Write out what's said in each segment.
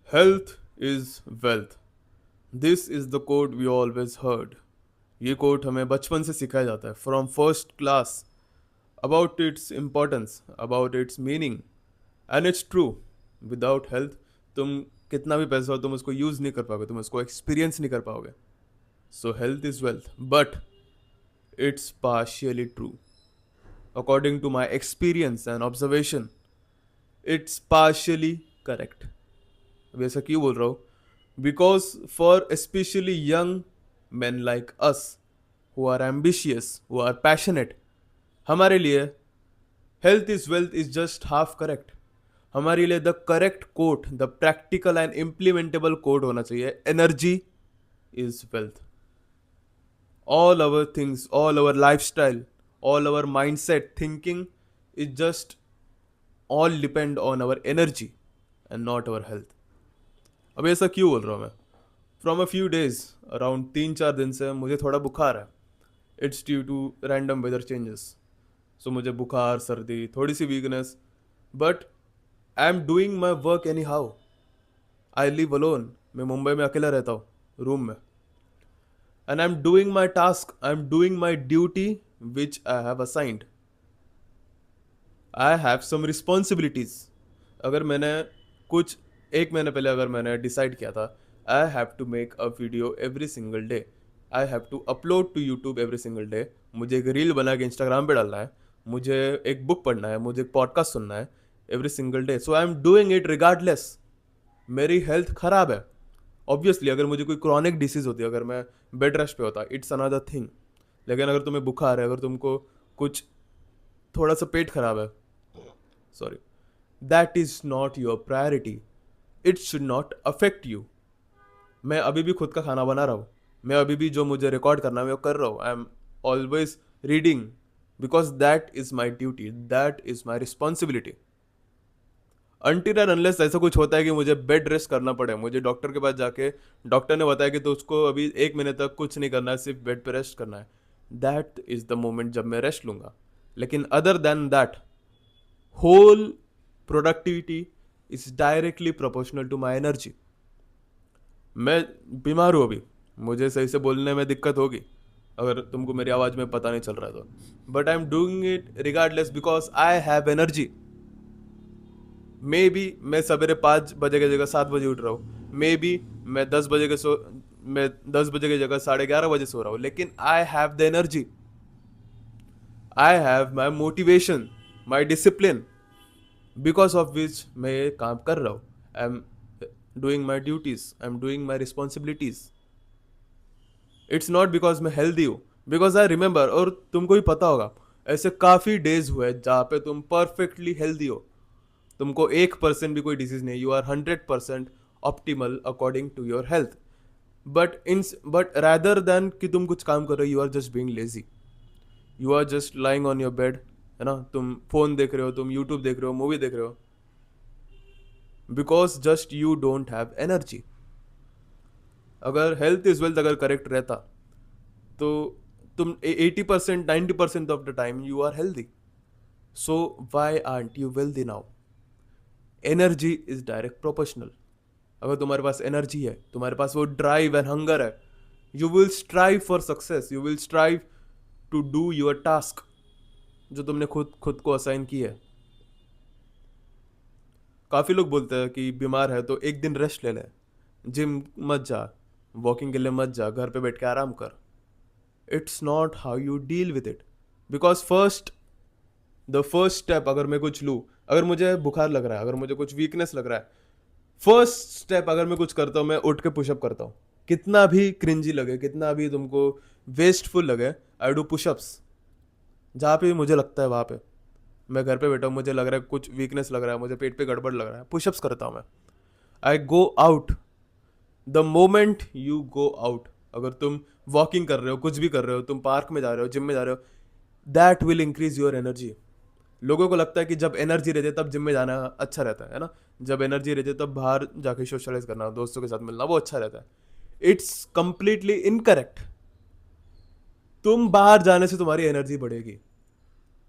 Health is wealth. This is the quote we always heard. ये coat हमें बचपन से सिखाया जाता है from first class about its importance about it's meaning and it's true. Without health तुम कितना भी पैसा हो तुम उसको यूज़ नहीं कर पाओगे, तुम उसको एक्सपीरियंस नहीं कर पाओगे. So health is wealth but it's partially true. According to my experience and observation it's partially correct. अब ऐसा क्यों बोल रहा हूँ? Because for specially young men like us who are ambitious, who are passionate, हमारे लिए health is wealth is just half correct. हमारे लिए the correct quote, the practical and implementable quote होना चाहिए energy is wealth. All our things, all our lifestyle, all our mindset, thinking is just all depend on our energy and not our health. अब ऐसा क्यों बोल रहा हूँ मैं? From a few days around 3-4 दिन से मुझे थोड़ा बुखार है. It's due to random weather changes. So मुझे बुखार, सर्दी, थोड़ी सी weakness, but I am doing my work anyhow. I live alone. मैं मुंबई में अकेला रहता हूँ रूम में. And I am doing my task, I am doing my duty which I have assigned. I have some responsibilities. अगर मैंने कुछ एक महीने पहले अगर मैंने डिसाइड किया था I have to make a video every single day, I have to upload to YouTube every single day, मुझे एक रील बना के इंस्टाग्राम पे डालना है, मुझे एक बुक पढ़ना है, मुझे एक पॉडकास्ट सुनना है every single day. So I am doing it regardless. मेरी हेल्थ ख़राब है. ऑब्वियसली अगर मुझे कोई क्रॉनिक डिसीज़ होती है, अगर मैं बेड रेस्ट पे होता, इट्स अनदर थिंग. लेकिन अगर तुम्हें बुखार है, अगर तुमको कुछ थोड़ा सा पेट खराब है, sorry, that is not your priority. It should not affect you. मैं अभी भी खुद का खाना बना रहा हूँ. मैं अभी भी जो मुझे रिकॉर्ड करना है मैं वो कर रहा हूँ. I am always reading because that is my duty, that is my responsibility. Until and unless ऐसा कुछ होता है कि मुझे बेड रेस्ट करना पड़े, मुझे डॉक्टर के पास जाके डॉक्टर ने बताया कि तो उसको अभी 1 महीने तक कुछ नहीं करना है, सिर्फ बेड पे रेस्ट करना है, दैट इज़ द मोमेंट जब मैं रेस्ट लूँगा. लेकिन other than that whole productivity is directly proportional to my energy. मैं बीमार हूँ अभी, मुझे सही से बोलने में दिक्कत होगी अगर तुमको मेरी आवाज़ में पता नहीं चल रहा है तो, but I am doing it regardless because I have energy. May be मैं सवेरे 5 बजे की जगह 7 बजे उठ रहा हूँ, मे बी मैं 10 बजे की जगह 11:30 बजे सो रहा हूँ, लेकिन I have the energy, I have my motivation, my discipline, because of which मैं ये काम कर रहा हूँ. आई am doing my duties, I am doing my responsibilities. It's not because मैं हेल्दी हूँ, बिकॉज आई रिमेंबर, और तुमको भी पता होगा ऐसे काफ़ी डेज हुए जहाँ पे तुम परफेक्टली हेल्दी हो, तुमको 1% भी कोई डिसीज नहीं, you are 100% optimal according to your health. But rather than कि तुम कुछ काम कर रहे हो, you are just being lazy, you are just lying on your bed, है ना, तुम फोन देख रहे हो, तुम यूट्यूब देख रहे हो, मूवी देख रहे हो, because just you don't have energy. अगर हेल्थ इज वेल्थ अगर करेक्ट रहता तो तुम 80% 90% of the time you are healthy. So why aren't you wealthy now? Energy is direct proportional. अगर तुम्हारे पास एनर्जी है, तुम्हारे पास वो ड्राइव एंड हंगर है, you will strive for success, you will strive to do your task जो तुमने खुद खुद को असाइन की है. काफ़ी लोग बोलते हैं कि बीमार है तो एक दिन रेस्ट ले ले, जिम मत जा, वॉकिंग के लिए मत जा, घर पे बैठ के आराम कर. It's not how you deal with it. Because the first step अगर मैं कुछ लूँ, अगर मुझे बुखार लग रहा है, अगर मुझे कुछ वीकनेस लग रहा है, फर्स्ट स्टेप अगर मैं कुछ करता हूँ, मैं उठ के पुशअप करता हूँ. कितना भी क्रिंजी लगे, कितना भी तुमको वेस्टफुल लगे, आई डू पुशअप्स. जहाँ पे भी मुझे लगता है वहाँ पे, मैं घर पे बैठा हूँ, मुझे लग रहा है कुछ वीकनेस लग रहा है, मुझे पेट पे गड़बड़ लग रहा है, पुशअप्स करता हूँ मैं. I go out. The moment you go out, अगर तुम वॉकिंग कर रहे हो, कुछ भी कर रहे हो, तुम पार्क में जा रहे हो, जिम में जा रहे हो, that will increase your energy. लोगों को लगता है कि जब एनर्जी रहती है तब जिम में जाना अच्छा रहता है ना, जब एनर्जी रहती है तब बाहर जाके सोशलाइज करना, दोस्तों के साथ मिलना, वो अच्छा रहता है. It's completely incorrect. तुम बाहर जाने से तुम्हारी एनर्जी बढ़ेगी.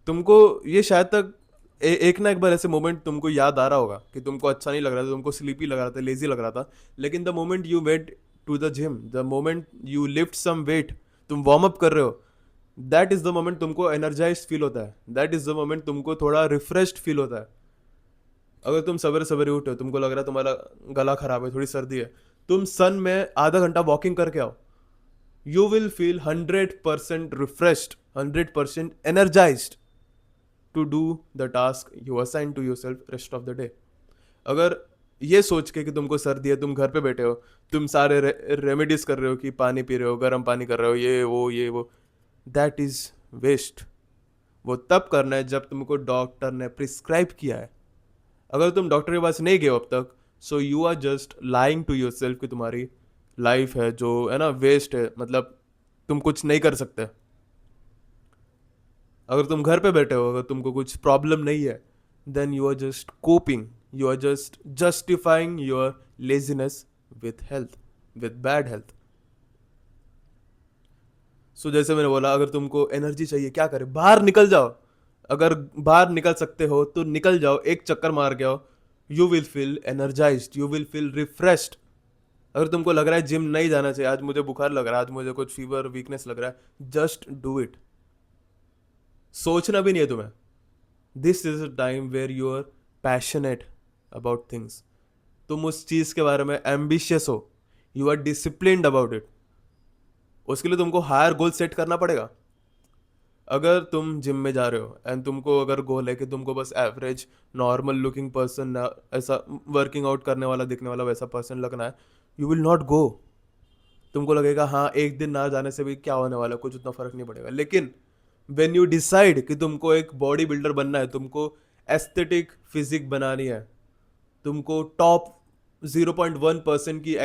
तुमको ये शायद तक एक ना एक बार ऐसे मोमेंट तुमको याद आ रहा होगा कि तुमको अच्छा नहीं लग रहा था, तुमको स्लीपी लग रहा था, लेजी लग रहा था, लेकिन the moment you went to the gym, the moment you lift some weight, तुम वार्म अप कर रहे हो, दैट इज द मोमेंट तुमको एनर्जाइज फील होता है, दैट इज द मोमेंट तुमको थोड़ा रिफ्रेश्ड फील होता है। अगर तुम सवेरे सवेरे उठे हो, तुमको लग रहा है तुम्हारा गला खराब है, थोड़ी सर्दी है, तुम सन में आधा घंटा वॉकिंग करके आओ, you will feel 100% refreshed, 100% energized to do the task you assign to yourself rest of the day. अगर ये सोच के कि तुमको सर्दी है, तुम घर पे बैठे हो, तुम सारे रेमेडीज कर रहे हो कि पानी पी रहे हो, गर्म पानी कर रहे हो, ये वो, दैट इज वेस्ट। वो तब करना है जब तुमको डॉक्टर ने प्रिस्क्राइब किया है। अगर तुम डॉक्टर के पास नहीं गए हो अब तक, so you are just lying to yourself कि तुम्हारी लाइफ है जो है ना वेस्ट है, मतलब तुम कुछ नहीं कर सकते। अगर तुम घर पे बैठे हो, अगर तुमको कुछ प्रॉब्लम नहीं है, then you are just coping, you are just justifying your laziness with health, with bad health. So जैसे मैंने बोला, अगर तुमको एनर्जी चाहिए, क्या करें, बाहर निकल जाओ। अगर बाहर निकल सकते हो तो निकल जाओ, एक चक्कर मार के आओ, you will feel energised, you will feel refreshed. अगर तुमको लग रहा है जिम नहीं जाना चाहिए, आज मुझे बुखार लग रहा है, आज मुझे कुछ फीवर वीकनेस लग रहा है, जस्ट डू इट। सोचना भी नहीं है तुम्हें। This is a time where you are passionate about things, तुम उस चीज के बारे में एम्बिशियस हो, you are disciplined about it. उसके लिए तुमको हायर गोल सेट करना पड़ेगा। अगर तुम जिम में जा रहे हो एंड तुमको अगर गोल है कि तुमको बस एवरेज नॉर्मल लुकिंग पर्सन, ऐसा वर्किंग आउट करने वाला दिखने वाला वैसा पर्सन लगना है, यू विल नॉट गो। तुमको लगेगा हाँ एक दिन ना जाने से भी क्या होने वाला है, कुछ उतना फर्क नहीं पड़ेगा। लेकिन वेन यू डिसाइड कि तुमको एक बॉडी बिल्डर बनना है, तुमको एस्थेटिक फिजिक बनानी है, तुमको टॉप 0.1% की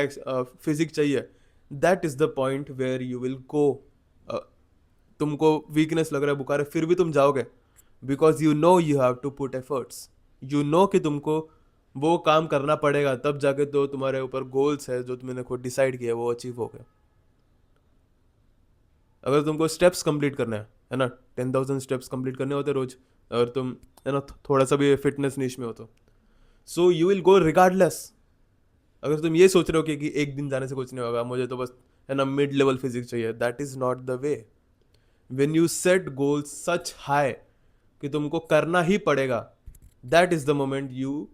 फिजिक चाहिए, that is the point where you will go. तुमको वीकनेस लग रहा है, बुखार है, फिर भी तुम जाओगे, because you know you have to put efforts, you know कि तुमको वो काम करना पड़ेगा, तब जाके तो तुम्हारे ऊपर गोल्स है जो तुमने खुद डिसाइड किया वो अचीव हो गए। अगर तुमको स्टेप्स कंप्लीट करना है ना, 10,000 स्टेप्स कंप्लीट करने होते रोज, अगर तुम है ना थोड़ा सा भी फिटनेस नीश में हो तो, so you will go regardless. अगर तुम ये सोच रहे हो कि एक दिन जाने से कुछ नहीं होगा, मुझे तो बस है ना मिड लेवल फिजिक्स चाहिए, that is not the way. When you set goals such high कि तुमको करना ही पड़ेगा, that is the moment you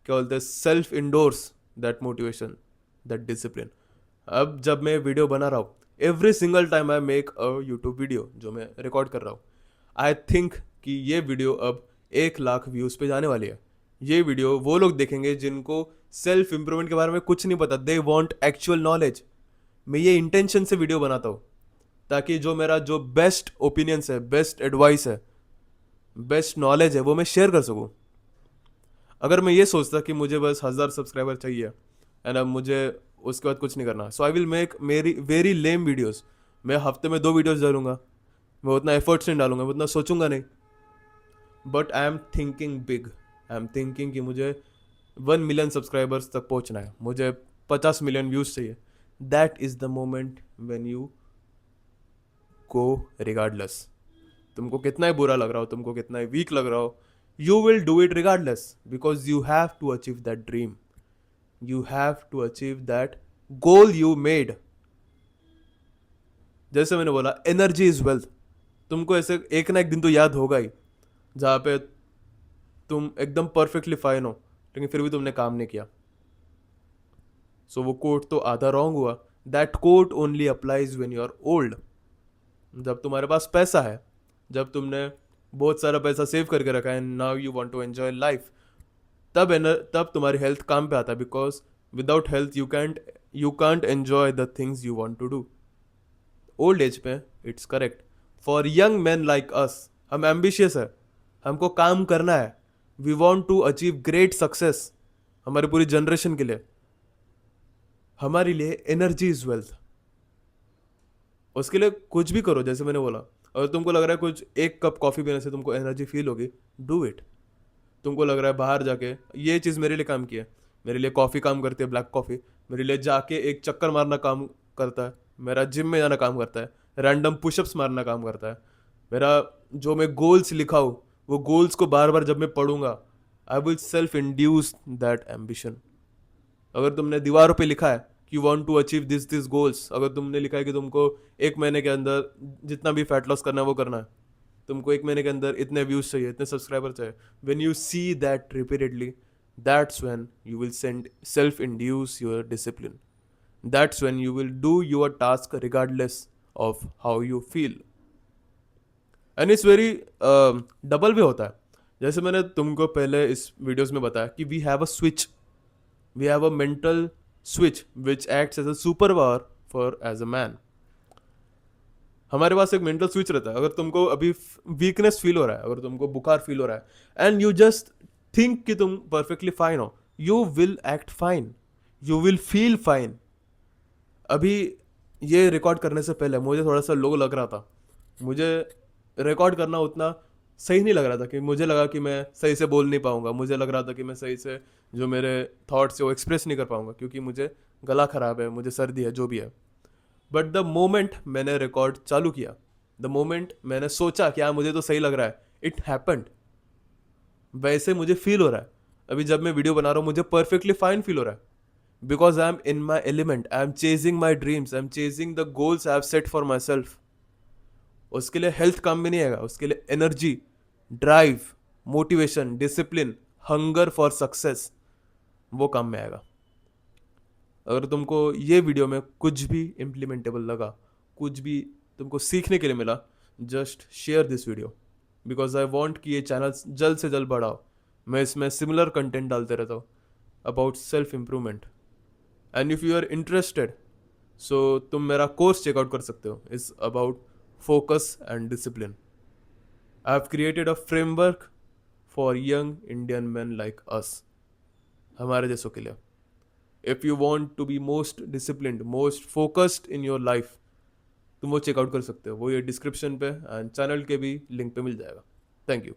क्या बोलते हैं self endorse that motivation, that discipline. अब जब मैं वीडियो बना रहा हूँ, every single time I make a YouTube video जो मैं रिकॉर्ड कर रहा हूँ, आई थिंक कि ये वीडियो अब 1 लाख व्यूज पे जाने वाली है। ये वीडियो वो लोग देखेंगे जिनको सेल्फ इंप्रूवमेंट के बारे में कुछ नहीं पता, दे वॉन्ट एक्चुअल नॉलेज। मैं ये इंटेंशन से वीडियो बनाता हूँ ताकि जो मेरा जो बेस्ट ओपिनियंस है, बेस्ट एडवाइस है, बेस्ट नॉलेज है, वो मैं शेयर कर सकूँ। अगर मैं ये सोचता कि मुझे बस 1,000 सब्सक्राइबर चाहिए एंड अब मुझे उसके बाद कुछ नहीं करना, सो आई विल मेक मेरी वेरी लेम वीडियोस। मैं हफ्ते में 2 वीडियोस डालूंगा, मैं उतना एफर्ट्स नहीं डालूंगा, मैं उतना सोचूंगा नहीं, but I am thinking big. I am thinking कि मुझे 1 मिलियन सब्सक्राइबर्स तक पहुंचना है, मुझे 50 मिलियन व्यूज चाहिए। That is the moment when you go regardless. तुमको कितना ही बुरा लग रहा हो, तुमको कितना ही वीक लग रहा हो, you will do it regardless, because you have to achieve that dream, you have to achieve that goal you made. जैसे मैंने बोला, एनर्जी इज वेल्थ। तुमको ऐसे एक ना एक दिन तो याद होगा ही जहाँ पे तुम एकदम परफेक्टली फाइन हो, लेकिन फिर भी तुमने काम नहीं किया। सो वो कोट तो आधा रॉन्ग हुआ। That quote only applies when you are old. जब तुम्हारे पास पैसा है, जब तुमने बहुत सारा पैसा सेव करके रखा है, now you want to enjoy life, तब तुम्हारी हेल्थ काम पे आता है, because without health you can't enjoy the things you want to do. Old age पे it's correct for young man like us, हम एम्बिशियस है, हमको काम करना है, we want to achieve great success हमारी पूरी जनरेशन के लिए। हमारे लिए एनर्जी इज वेल्थ। उसके लिए कुछ भी करो, जैसे मैंने बोला, अगर तुमको लग रहा है कुछ 1 कप कॉफ़ी पीने से तुमको एनर्जी फील होगी, डू इट। तुमको लग रहा है बाहर जाके ये चीज़ मेरे लिए काम किया है, मेरे लिए कॉफ़ी काम करती है, ब्लैक कॉफ़ी मेरे लिए जाके एक चक्कर मारना काम करता है, मेरा जिम में जाना काम करता है, रैंडम पुशअप्स मारना काम करता है, मेरा जो मैं गोल्स लिखा हूँ वो गोल्स को बार बार जब मैं पढ़ूंगा, I will self induce that ambition. अगर तुमने दीवारों पे लिखा है कि you want to achieve this goals, अगर तुमने लिखा है कि तुमको एक महीने के अंदर जितना भी फैट लॉस करना है वो करना है, तुमको एक महीने के अंदर इतने व्यूज चाहिए, इतने सब्सक्राइबर चाहिए, when you see that repeatedly, that's when you will send self induce your discipline, that's when you will do your task regardless of how you feel. And it's very double way होता है। जैसे मैंने तुमको पहले इस videos में बताया कि we have a switch, we have a mental switch which acts as a superpower for as a man। हमारे पास एक मेंटल स्विच रहता है। अगर तुमको अभी वीकनेस फील हो रहा है, अगर तुमको बुखार फील हो रहा है, एंड यू जस्ट थिंक कि तुम परफेक्टली फाइन हो, you will act fine, you will feel fine. अभी ये रिकॉर्ड करने से पहले मुझे थोड़ा सा लो लग रहा था, मुझे रिकॉर्ड करना उतना सही नहीं लग रहा था, कि मुझे लगा कि मैं सही से बोल नहीं पाऊंगा, मुझे लग रहा था कि मैं सही से जो मेरे थॉट्स है वो एक्सप्रेस नहीं कर पाऊंगा, क्योंकि मुझे गला खराब है, मुझे सर्दी है, जो भी है। बट द मोमेंट मैंने रिकॉर्ड चालू किया, द मोमेंट मैंने सोचा कि हाँ मुझे तो सही लग रहा है, इट हैपेंड। वैसे मुझे फील हो रहा है। अभी जब मैं वीडियो बना रहा हूँ मुझे परफेक्टली फाइन फील हो रहा है, because I am in my element, I am chasing my dreams, I am chasing the goals I have set for my self. उसके लिए हेल्थ काम में नहीं आएगा, उसके लिए energy, drive, motivation, discipline, hunger for success, वो काम में आएगा। अगर तुमको ये वीडियो में कुछ भी इम्प्लीमेंटेबल लगा, कुछ भी तुमको सीखने के लिए मिला, just share this video, because I want कि ये चैनल जल्द से जल्द बढ़ाओ। मैं इसमें सिमिलर कंटेंट डालते रहता हूँ about self improvement. And if you are interested, so तुम मेरा कोर्स चेकआउट कर सकते हो, is about focus and discipline. I have created a framework for young Indian man like us, हमारे जैसों के लिए। If you want to be most disciplined, most focused in your life, तुम वो चेकआउट कर सकते हो, वो ये डिस्क्रिप्शन पे एंड चैनल के भी लिंक पे मिल जाएगा। Thank you.